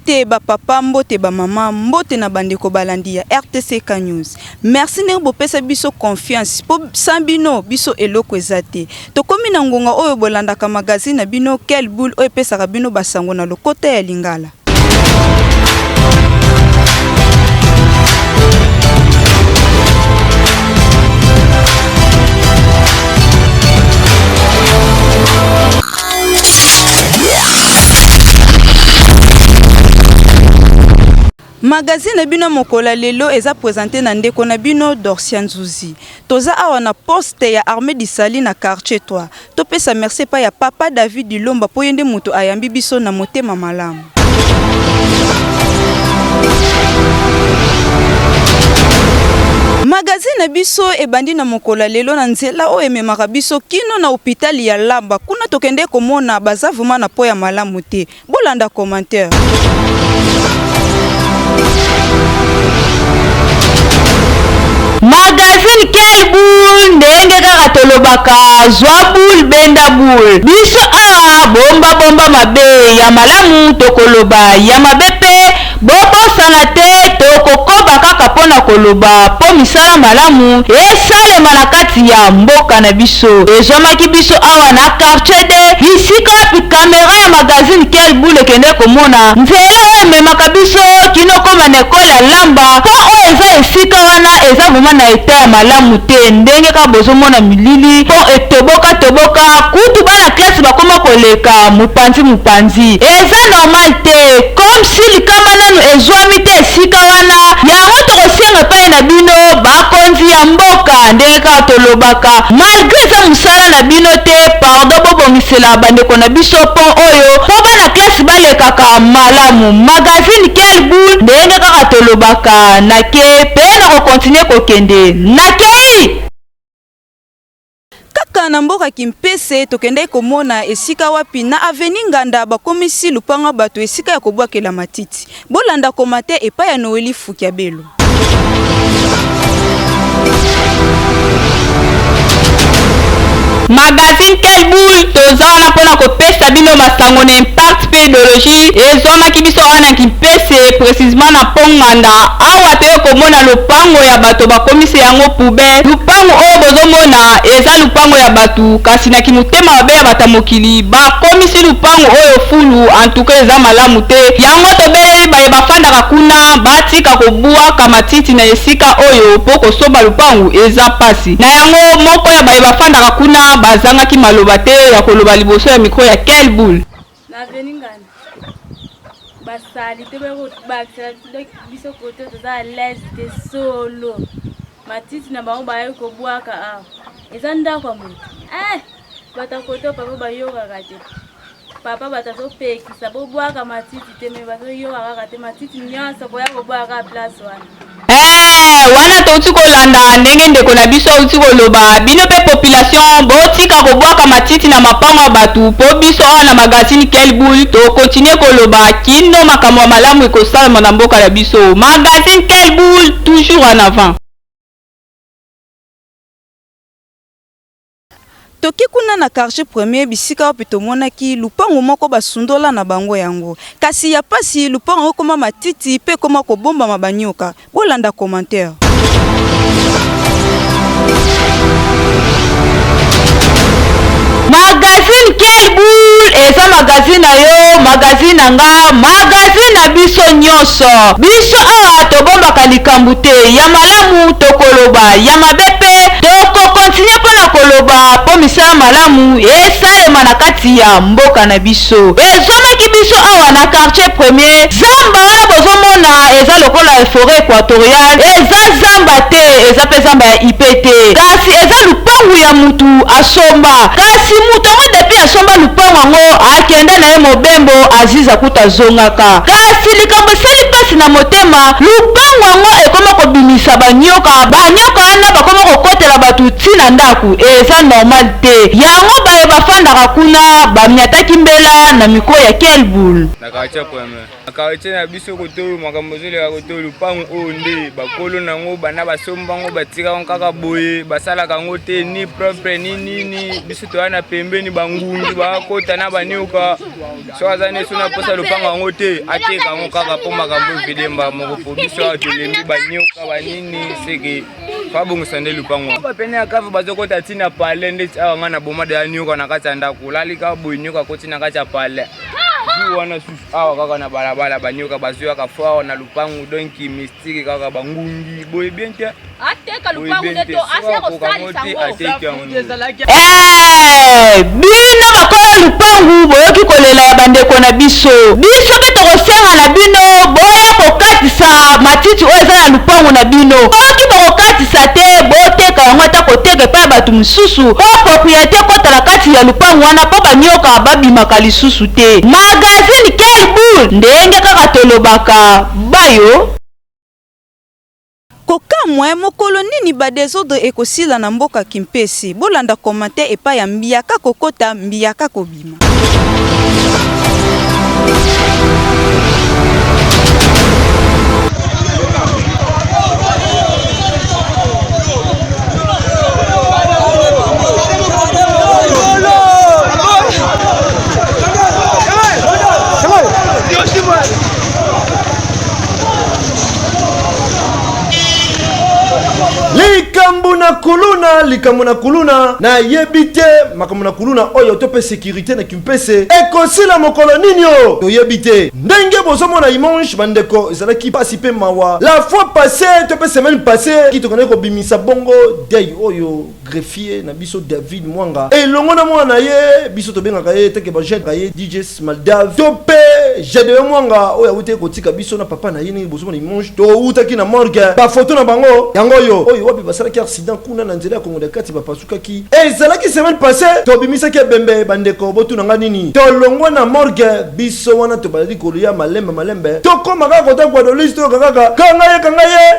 Mbote ba papa, mbote ba mama, mbote na bandeko balandi ya RTCK News. Merci ndenge bopesa biso confiance po sambino biso eloko ezate. Tokomi na ngonga oyo bolandaka magazine na bino Quelle Boule oyo pesaka bino basango na lokota ya Lingala. Magazine bino mokola lelo eza présenté na ndeko na bino Dorcian Zuzi. Toza awa na poste ya Armée du Sali na quartier 3. Topesa merci pa ya papa David Dilomba po yende moto ayambi biso na motema malamu. Magazine biso ebandi na mokola lelo na nzela o ememaka biso kino na hôpital ya Lamba kuna tokende komona bazavuma na po ya malamu te. Bolanda commentaire. Magazine Quelle Boule ndenge kaka tolobaka zwa boule benda boule. Biso awa bomba mabe ya malamu tokoloba ya mabepe bobo sanate tokokoba kaka pona koloba po misala malamu esalema na kati ya mboka na biso. Ezomaki biso awa na quartier de bisika pi kamera ya magazine Quelle Boule kende komona nzela ememaka biso kino koma na ekole ya Lamba po oyo eza esika wana eza vraiment na eta ya malamu te ndenge ka bozomona milili po etoboka kutu bana classe bakoma koleka mupanzi eza normal te comme si likama nanu ezwami te esika wana yango tokosenga pai na bino bakonzi ya mboka ndenge ka tolobaka malgré za musala na bino te pardon bobongisela bandeko na biso po oyo po bana classe balekaka malamu. Magazine Quelle Boule ndenge kaka tolobaka nake pe na kokontinue kokende nakei kaka na mboka Kimpese tokende komona esika wapi na avenue Nganda bakomisi lupanga bato esika ya kobwakela matiti. Bolanda komate epa ya Noeli Fukiabelo. Magazine Quelle Boule toza wana pona kopesa bino masango na impact pédologie ezomaki biso wana Kimpese précisément na Ponganda awa te komona lupango ya bato bakomisi yango poubelle. Lupango oyo bozomona eza lupango ya bato kasi na kimutema mabe ya batamokili bakomisi lupango oyo fulu en tout cas eza malamu te yango tobeleli baye bafandaka kuna batika kobwaka matiti na esika oyo po kosoba lupango eza pasi na yango moko ya baye bafandaka kuna bazangaki maloba te ya koloba liboso ya mikro ya Quelle Boule. Na veningana basali te bakisela biso kote toza à l'aise de solo matiti na bango baye kobwaka awa eza ndako ya moto bata kote papa bayokaka te papa batazopekisa bobwaka matiti te me bazoyokaka kaka te matiti nyonso koya kobwaka place wana wana touti kolanda ndenge ndeko na biso uti koloba bino pe population botika kobwaka matiti na mapango ya bato po biso awa na magazine Quelle Boule to continue koloba kino makambo ya malamu ekosalama na mboka ya biso. Magazine Quelle Boule toujours en avant. Toki kuna na quartier premier bisika wapi tomonaki lupango moko basundola na bango yango. Kasi ya pasi lupango koma matiti pe koma kobomba mabanyoka. Bolanda commentaire. Magazine Quelle Boule eza magazine yo magazine nanga magazine na biso nyonso. Biso awa tobombaka likambu te ya malamu tokoloba ya mabepe toko continue pona koloba po misala malamu esalema na kati ya mboka na biso. Ezomaki biso awa na quartier premier zamba wana bozomona eza lokola forêt équatoriale eza zamba te eza pe zamba ya IPT kasi eza lupangu ya mutu asomba kasi mutu ngo depuis asomba lupangu ngo akenda na ye mobembo aziza kuta zongaka kasi likambo sali pasi na motema lupangu ngo ekoma kobimisa banyoka wana bakoma kokotela batu tina ndaku eza normal te yango baye bafandaka kuna bamiataki mbela na mikro ya Kelbul nakacha kwame akache na biso kotolo makambo zole ya kotolo pango onde bakolo nango bana basombango batika kaka boye basala kango te ni propre ni biso to ana pembeni bangungi bakota na banioka so azane suna posa lupango yango te ateka kango kaka po makambo videmba moko po biso atulembi banioka banini seke fabongo sande lupango bapene akavu bazokota tina pale ndeti awa ngana bomade ya nioka na kati ndako lalika boye nioka koti na kati pale wana susu awa kaka na balabala banyoka bazuya kafao na lupangu donki mystike kaka bangungi boye biente ateka lupangu neto ase ko sali sango bino bakola lupangu boyoki kolela ya bandeko na biso be tokosenga na bino boya kokatisa matiti oyo eza na lupangu na bino boyoki bokokatisa te boteka yango ata koteka epai ya bato mosusu po propriété kotala kati ya lupangu wana po banioka babimaka lisusu te magazine Kelbul ndenge kaka tolobaka bayo kokamwa mokolo nini ba desordre ekosila na mboka Kimpese bolanda commentaire epai ya Mbiaka kokota Mbiaka kobima. likambo na kuluna na yebite makambo na kuluna oyo tope sécurité na Kimpese ekosila mokolo nini o to yebite ndenge bozomona dimanche bandeko ezalaki pasi pe mawa la fois passée tope semaine passée ki tokone ko bimisa bongo dei oyo greffier na biso David Mwanga elongo na mwana ye biso tobengaka ye teke ba jeune kaye DJ Smaldav tope Jede Mwanga oyo awute kotika biso na papa na ye ni bozomona dimanche to utaki na morgue ba photo na bango yango yo oyo wapi basalaki accident kuna na nzela Kongo de kati bapasukaki ezalaki semaine passée tobimisaki bembe bandeko botuna nga nini tolongwa na morgue biso wana tobalaki koluya malembe tokoma kaka kota kwa dolisi to kaka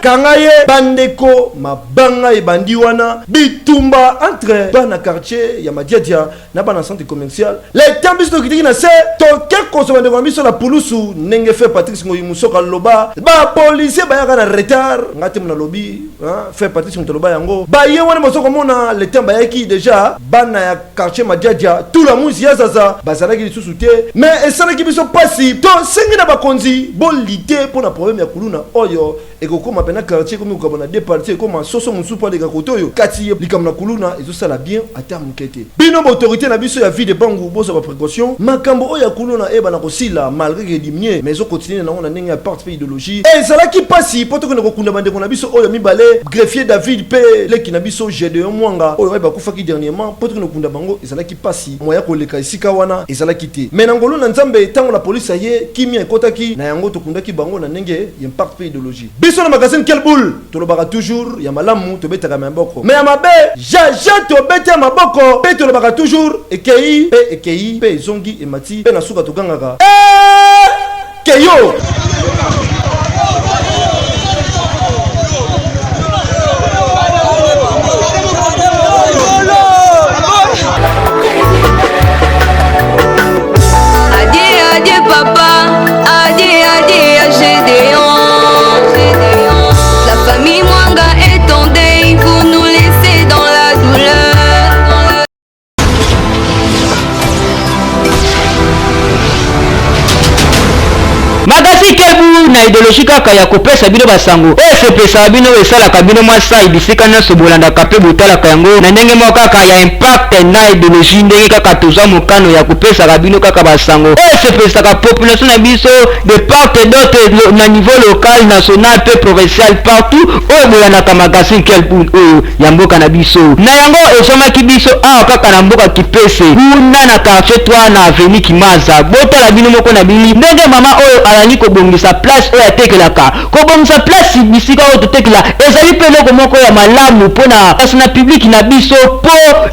kangaye bandeko mabanga ebandi wana bitumba entre bana quartier ya Madiadia na bana centre commercial les temps to kitiki na se to keko so bandeko biso la pulusu nenge fait Patrice Ngoyi Musoka loba ba policier bayaka na retard ngate mna lobi fait Patrice Mutoloba yango ba ye wana boso komona le temps bayaki déjà bana ya quartier Madiadia tout la musi ya zaza bazalaki lisusu te mais esalaki biso pasi to sengi na bakonzi bolite pona problème ya kuluna oyo ekokoma pena quartier komi kokabona deux parties koma soso musupa de kakotoyo kati likamna kuluna ezosala bien ata mukete bino autorité na biso ya vie de bangu boso ba précaution makambo oya kuluna eba na kosila malgré que diminuer mais zo continuer na ona ndenge ya parti idéologie ezalaki pasi poto ko kunda bandeko na biso oyo mibale greffier David pe leki na biso Jede Mwanga oyo ba kufaki dernièrement poto ko kunda bango ezalaki pasi moya ko leka isika wana ezalaki te mais nangolo na nzambe tango la police aye kimia ekotaki na yango to kundaki bango na ndenge ya parti idéologie biso na magazine Kelbul tolobaka toujours ya malamu tobetaka maboko mais ya mabe jaja tobeta maboko pe tolobaka toujours ekei pe zongi emati pe na suka togangaka keyo Adieu papa, adieu Gédéon. La famille Mwanga est en deuil, vous nous laissez dans la douleur. Magazine Kelbul na idéologie kaka ya kopesa bino basango sepesa bino esalaka bino mwasa ibisika nyonso bolandaka pe botalaka yango na ndenge moko kaka ya impact na idéologie ndenge kaka toza mokano ya kopesaka bino kaka basango sepesaka population na biso de part et d'autre na niveau local national pe provincial partout oyo bolandaka magazine Kelbul oyo ya mboka na biso na yango ezomaki biso awa kaka na mboka Kimpese kuna na quartier 3 na avenue Kimaza botala bino moko na bili ndenge mama oyo alani kobongisa place oyo atekelaka kobongisa place bisika oyo totekela ezali mpe eloko moko ya malamu mpona place na public na biso po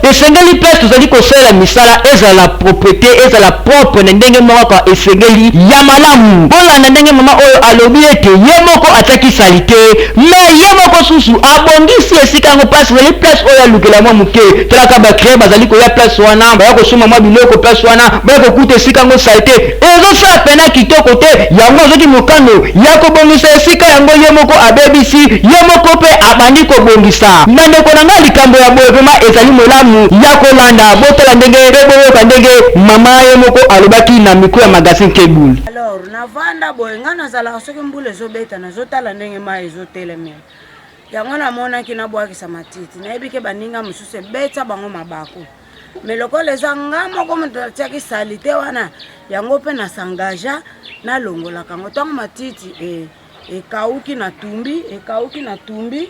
esengeli place tozali kosalela misala ezala propriété ezala propre na ndenge moko kaka esengeli ya malamu bolanda ndenge mama oyo alobi ete ye moko atiaki sali te me ye moko susu abongisi esika yango place ezali place oyo alukela mwa moke talaka bacree bazali koya place wana baya kosomba mwa biloko place wana baya kokuta esika yango sali te ezosala pena kitoko te yango azoki mokano ya kobongisa esika yango ye moko abebisi ye moko mpe abandi kobongisa na ndeko na nga likambo ya boye vraimen ezali molamu ya kolanda botala ndenge mpe boyoka ndenge mama ye moko alobaki na mikro ya magazine Kebul. Alors navanda boye nga nazalaka soki mbula ezobeta nazotala ndenge mai ezotelemela yango namonaki nabwakisa matiti nayebi ke baninga mosusu ebeta bango mabako me lokola eza nga moko moto atiaki sali te wana yango mpe nasangaja nalongolaka yango ntango matiti ekauki na tumbi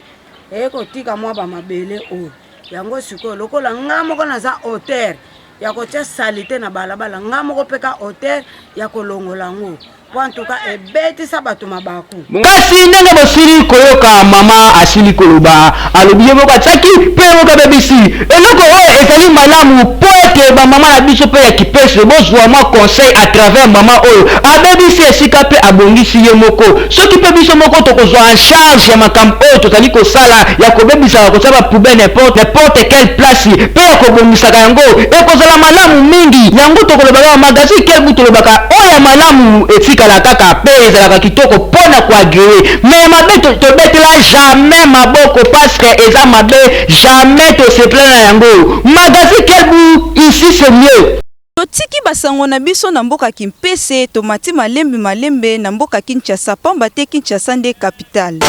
ekotika mwa bamabele oyo yango sikoyo lokola nga moko naza auteur ya kotia sali te na balabala nga moko mpe ka hotel ya kolongola yango po antuka ebetisa bato mabaku kasi ndenge bosili koyoka mama asili koloba alobi ye moko atiaki mpe ye moko abebisi eloko oyo ezali malamu po ete bamama na biso mpe ya kipese bozwa mwa conseil à travers mama oyo abebisi esika mpe abongisi ye moko soki mpe biso moko tokozwa en charge ya makambo oyo tozali kosala ya kobebisaka kosala bapoubele n'importe quelle place mpe ya kobongisaka yango ekozala malamu mingi yango tokolobaka magazine Kebul tolobaka oyo ya malamu etikala kaka mpe ezalaka kitoko mpona koagree me mabe tobetela jamais maboko paske eza mabe jamais tosepela na yango magazine Kebul ici c'est mieux. Totiki basango na biso na mboka Kimpese tomati malembe na mboka Kinshasa pamba te Kinshasa nde capitale.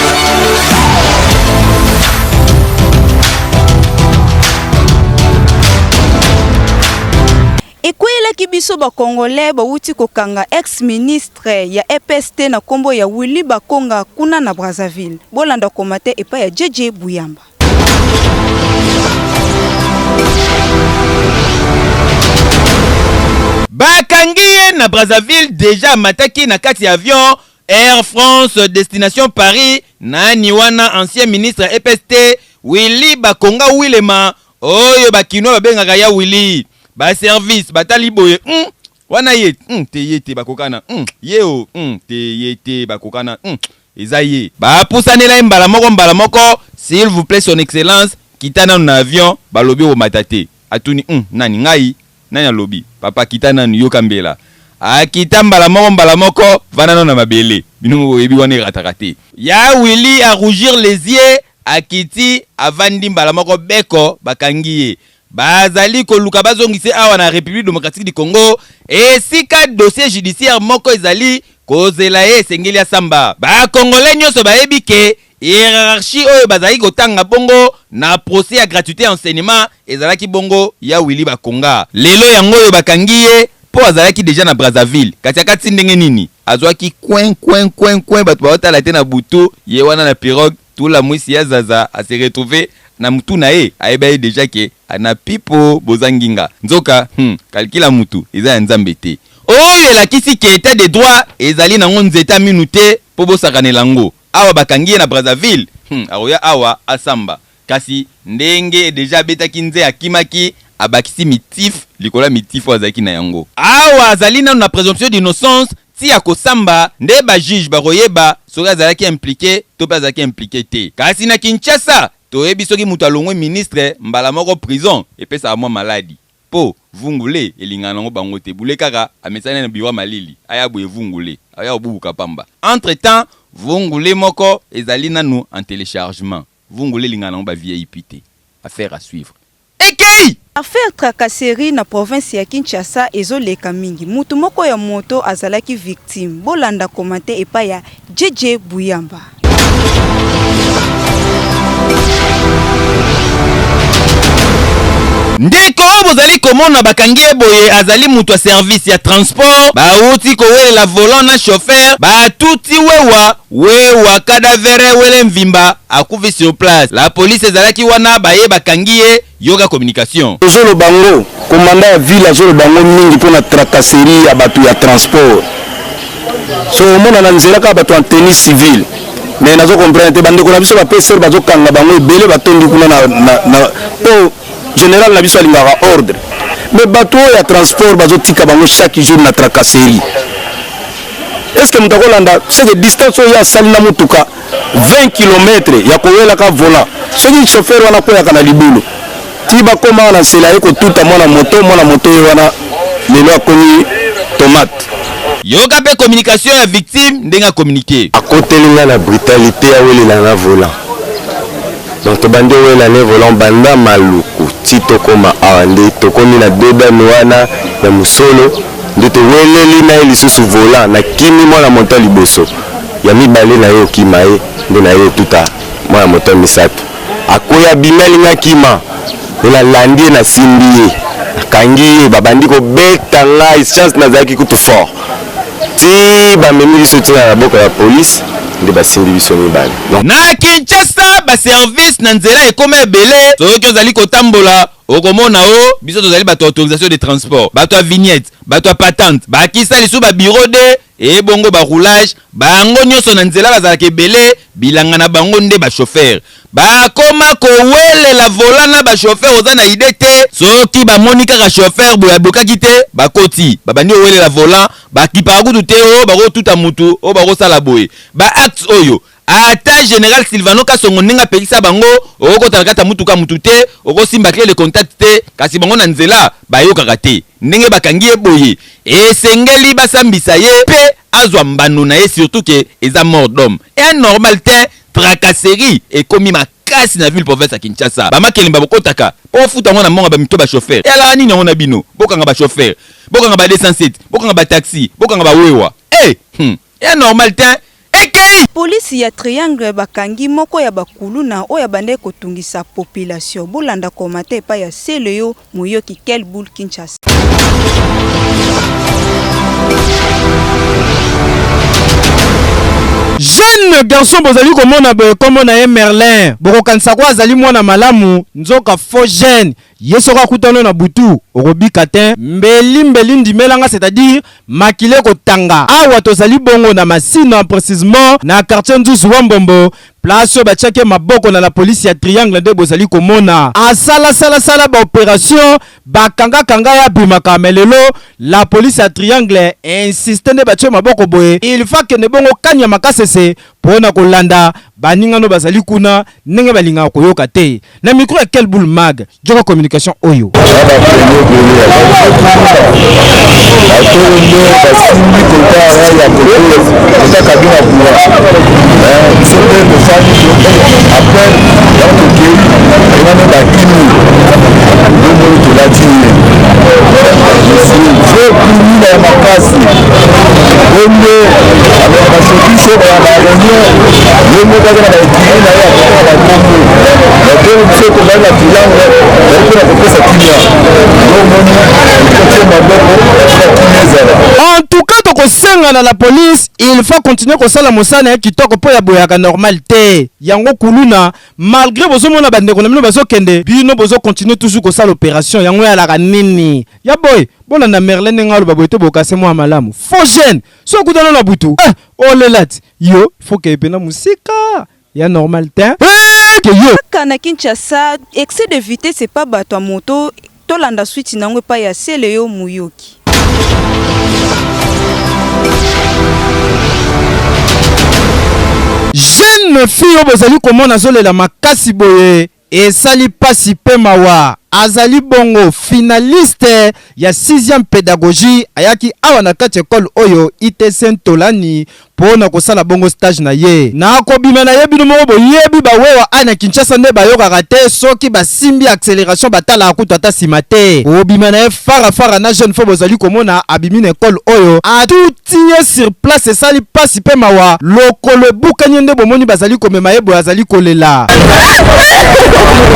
Ekwelaki biso ba Congolais bawuti kokanga ex-ministre ya EPST na kombo ya Willy Bakonga kuna na Brazzaville. Bolanda komate epa ya JJ Buyamba. Bakangi na Brazzaville déjà mataki na kati avion Air France destination Paris na niwana ancien ministre EPST Willy Bakonga Wilema oyo bakino babengaka ya Willy ba service batali boye wana ye te yete bakokana yeo te yete bakokana ezaye ba pusanela mbala moko s'il vous plaît son excellence kitana na avion balobi o matate atuni nani ngai nani alobi papa kitana yoka mbela akita mbala moko vanana na mabele bino yebi wana ratakate ya Willy a rougir les yeux akiti avandi mbala moko beko bakangiye bazali koluka bazongise awa na République démocratique du Congo esika dossier judiciaire moko ezali kozela ye sengeli ya samba ba Congolais nyonso bayebi ke hiérarchie oyo bazali kotanga bongo na procès ya gratuité enseignement ezalaki bongo ya Willy Bakonga lelo yango oyo bakangiye po azalaki déjà na Brazzaville kati ndenge nini azwaki coin bato baotala te na butu ye wana na pirogue tout la mwisi ya zaza a se retrouver na mutu na ye ayebaye déjà ke ana pipo bozanginga nzoka kalkila mutu eza nzambe te oyo elakisi ke état de droit ezali nango nzeta minute po bosakanela ngo awa bakangiye na Brazzaville aroya awa asamba kasi ndenge déjà betaki nze akimaki abakisi mitif likola mitif azaki na yango awa azali na présomption d'innocence ti akosamba nde ba juge baroyeba soki azalaki impliqué to pe azalaki impliqué te kasi na Kinshasa toyebi soki mutu alongwe ministre mbala moko prison epesa mwa maladi po vungule elingana ngo bango te bule kaka amesana na biwa malili aya boye vungule aya obubuka pamba entre temps vungule moko ezali nanu en téléchargement vungule lingana ngo ba VIP te affaire à suivre ekei affaire tracasserie na province ya Kinshasa ezoleka mingi mutu moko ya moto azalaki victime bolanda komate epa ya JJ Buyamba. Ndeko bozali komona bakangie boye azali mutu service ya transport bauti kowelela volant na chauffeur batuti wewa cadavere wele mvimba akufi sur place la police ezalaki wana baye bakangie yoga communication zolo bango komanda ya ville zolo bango mingi pona tracasserie ya batu ya transport so mona na nzela ka bato en tenue civile mais nazo comprendre te bandeko na biso ba pesa bazo kanga bango ebele batondi kuna na po général na biso alingaka ordre mais bato ya transport bazo tika bango chaque jour na tracasserie. Est-ce que mutako landa c'est que distance ya salina mutuka 20 km ya kowela ka volant soki chauffeur wana ko ya kana libulu tiba koma na sela eko tuta mwana moto wana lelo akomi tomate. Yoka pe communication ya victime ndenga communiquer akotelinga na brutalité ya welela na volant donc to bande welela na volant banda maluku tito koma awande to komi na deda noana ya musolo ndete weleli na elisusu volant na kimi mwana monta liboso ya mibale na yo kimae ndena yo tuta mwana monta misato akoya bimelinga kima ela landie na simbiye kangi babandi ko beta ngai chance na zaki kutu fort ti bamemi biso tina na boka ya police nde basimbi biso mibale na Kinshasa ba service na nzela ekoma ebele soki ozali kotambola okomona o biso tozali bato autorisation de transport bato ya vignette bato ya patente bakisa lisu ba bureau de ebongo ba roulage bango nyonso na nzela bazalaka ebele bilanga na bango nde ba chauffeur bakoma kowelela volant na ba chauffeur oza na ide te soki bamoni kaka chauffeur boya bokaki te bakoti babandi owelela volant bakipaka kutu te o bakotuta mutu o bakosala boye ba acte oyo ata général Silvano Kasongo ndenge apekisa bango okotala kata mutuka mutu te okosimba clé de contact te kasi bango na nzela bayokaka te ndenge bakangi eboye esengeli basambisa ye pe azwa mbano na ye surtout ke eza mort d'homme et normal te tracasserie ekomi makasi na ville province ya Kinshasa bamakelimba bokotaka ofuta ngona monga ba mito ba chauffeur ela nini ngona bino bokanga ba chauffeur bokanga ba 207 bokanga ba taxi bokanga ba wewa et normal te. Polisi ya Triangle bakangi moko ya bakuluna oya bande kotungisa population bolanda komate pa ya Seleyo Muyoki Kelbul Kinshasa. Jeune garçon bozali komona boye komona ye Merlin boko kanisa kwa azali mwana malamu nzoka faux jeune yesoka kutano na butu okobika te mbeli ndimelanga c'est-à-dire makile kotanga awa tozali bongo na masino précisément na quartier Nzuzu wa Mbombo place ba tcheke maboko na la police ya Triangle de bozali komona asala ba opération bakanga ya bimaka melelo la police ya Triangle insiste ne ba tcheke maboko boye il faut que ne bongo kanya makasese pona kolanda baningano bazali kuna ndenge balinga koyoka te na micro ya Kelbul Mag joka communication oyo en tout cas tokosenga na la police il faut continuer kosala mosana ya kitoko po ya boyaka normal te yango kuluna malgré bozomona bandeko na bino bazokende bino bozo continuer toujours kosala opération yango ya la nini ya boy bona na Merlin ngalo baboyete bokase mwa malamu faux jeune so kudana na butu olelat yo faut que pena musika ya normal te que yo kana Kinshasa excès de vitesse c'est pas bato moto tolanda suite nango pa ya Seleyo Muyoki. Jeune fille bozali komona zolela makasi boye esali pasi pe mawa azali bongo finaliste ya 6e pédagogie ayaki awa na kati école oyo ITC Ntolani pona kosala bongo stage na ye na kobima na ye bino moko boyebi bawewa ana Kinshasa nde bayokaka te soki basimbi accélération batala akuta ata nsima te obima na ye fara na jeune fille bozali komona abimi na école oyo atutie sur place esali pasi pe mawa lokolo ebukani nde bomoni bazali komema ye boye azali kolela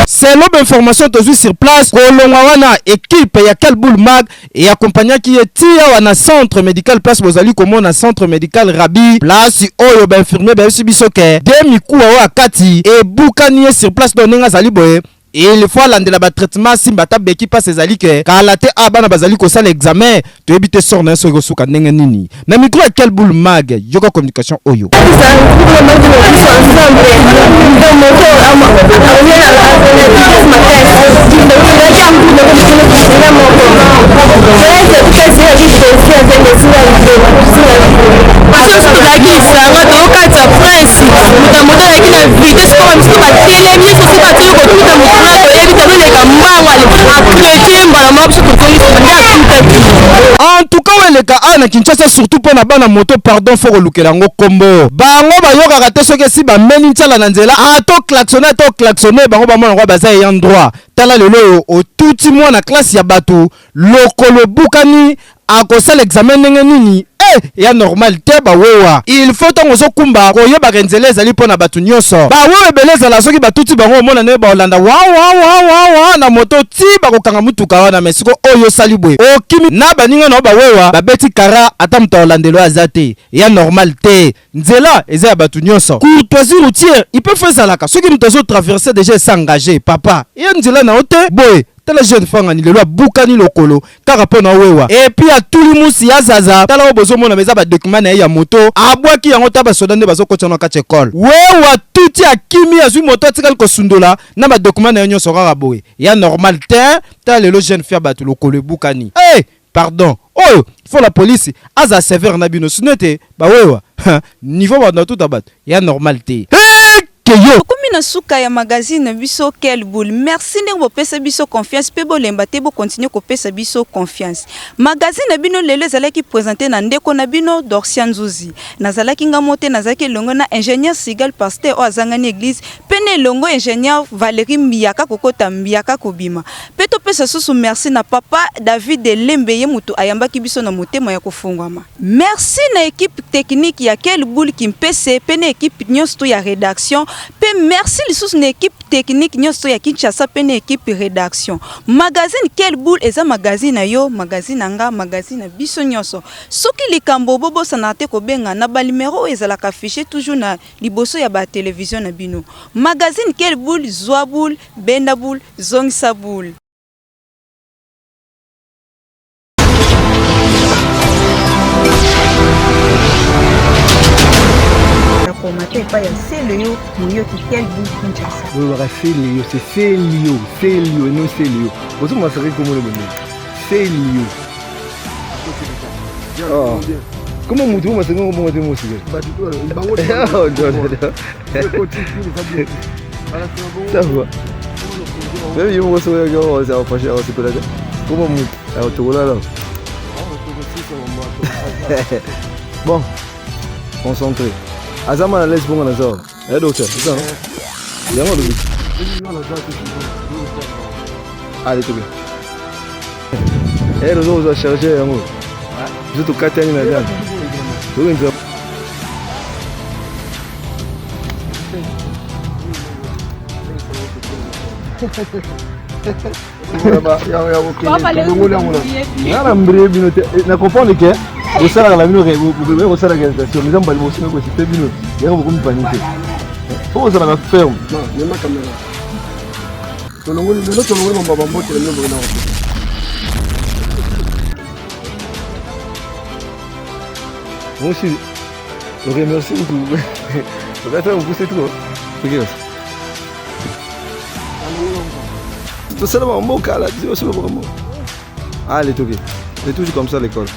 selon information tozwi sur place kolongwa wana équipe ya Kelbul Mag et accompagnaki ye tia wana centre médical place bozali komona centre médical Rabi place oyo ba infirmier ba biso ke demi kuwa wa kati e bukani sur place donenga zali boye il faut alandela ba traitement simba ta beki pas ezali ke kala te abana bazali ko sala examen to ebite sort na so suka ndenge nini na micro ya quel boule mag yoka communication oyo en tout cas weleka ana Kinshasa surtout pour na bana moto pardon faut relukela ngo kombo bango bayoka te soki si ba meni ntala na nzela to klaxonner bango ba mona ngo baza ya droit tala lelo o tuti mwana classe ya batu lokolo bukani akosala examen ndenge nini ya normal te bawewa il faut tongo zo kumba koyeba kenzele ezali pona batu nyonso bawewe beleza la soki batuti bango mona ne ba Holanda wa na moto ti bakokanga mutuka wana mesiko oyo salibwe okimi na baninga no bawewa babeti kara ata mto Holandelo azate ya normal te nzela eza ya batu nyonso courtoisie routière il peut faire ça la soki mto zo traverser déjà s'engager papa ya nzela na ote boy tala jeune femme ni lelo bukani lokolo kaka pona wewa et puis a tulimusi ya zaza tala obozo mona meza ba document na ya moto abwaki yango ta ba soda nde bazo kotsana ka école wewa tuti akimi azui moto atikali ko sundola na ba document na nyonso kaka boye ya normal te tala lelo jeune fille ba lokolo bukani pardon oh faut la police aza sévère na bino sunete ba wewa niveau ba na tout abat ya normal te Komi na suka ya magazine biso quel boule merci ndenge bo pesa biso confiance pe bo lemba te bo continuer ko pesa biso confiance magazine bino lelo ezalaki présenter na ndeko na bino Dorcia Nzuzi nazalaki ngamote nazalaki longo na ingénieur Sigal pasteur o azangani église pene longo ingénieur Valérie Mbiaka kokota Mbiaka kobima pe to pesa susu merci na papa David Lembeye mutu ayambaki biso na motema ya kofungwama merci na équipe technique ya quel boule qui mpese pene équipe nyonso ya rédaction pe merci lisusu na équipe technique nyonso ya Kinshasa pe na équipe rédaction magazine quel boule eza magazine na yo magazine anga magazine na biso nyonso soki likambo bobo sanate ko benga na ba numéro ezala ka affiché toujours na liboso ya ba télévision na bino magazine quel boule zwa boule benda boule zongisa boule C'est le yo, qui quel bout Kinshasa. Oui, c'est Lio, et non c'est Lio. Vous savez comment le nom? C'est Lio. Oh. Comment vous dites comment vous dites moi ça va. Mais il faut se regarder, ça va pas cher, c'est quoi là? Comment vous? Alors tu vois là. Bon, concentré. Azama na laisse bonga na zao. Docteur, c'est ça. Yango lobi. Allez, tout bien. Le dos va charger yango. Je te katani na gana. Tu veux na comprendre que au salaire la mino vous au salaire organisation nous avons balbo sino ko c'est bino ya ko comme panique faut ça la ferme non il y a ma caméra to no ngoni no to no ngoni mbaba mbote le mbo na moi aussi je remercie vous peut-être vous c'est trop regarde tout ça là mbo kala c'est aussi vraiment allez tout bien c'est toujours comme ça l'école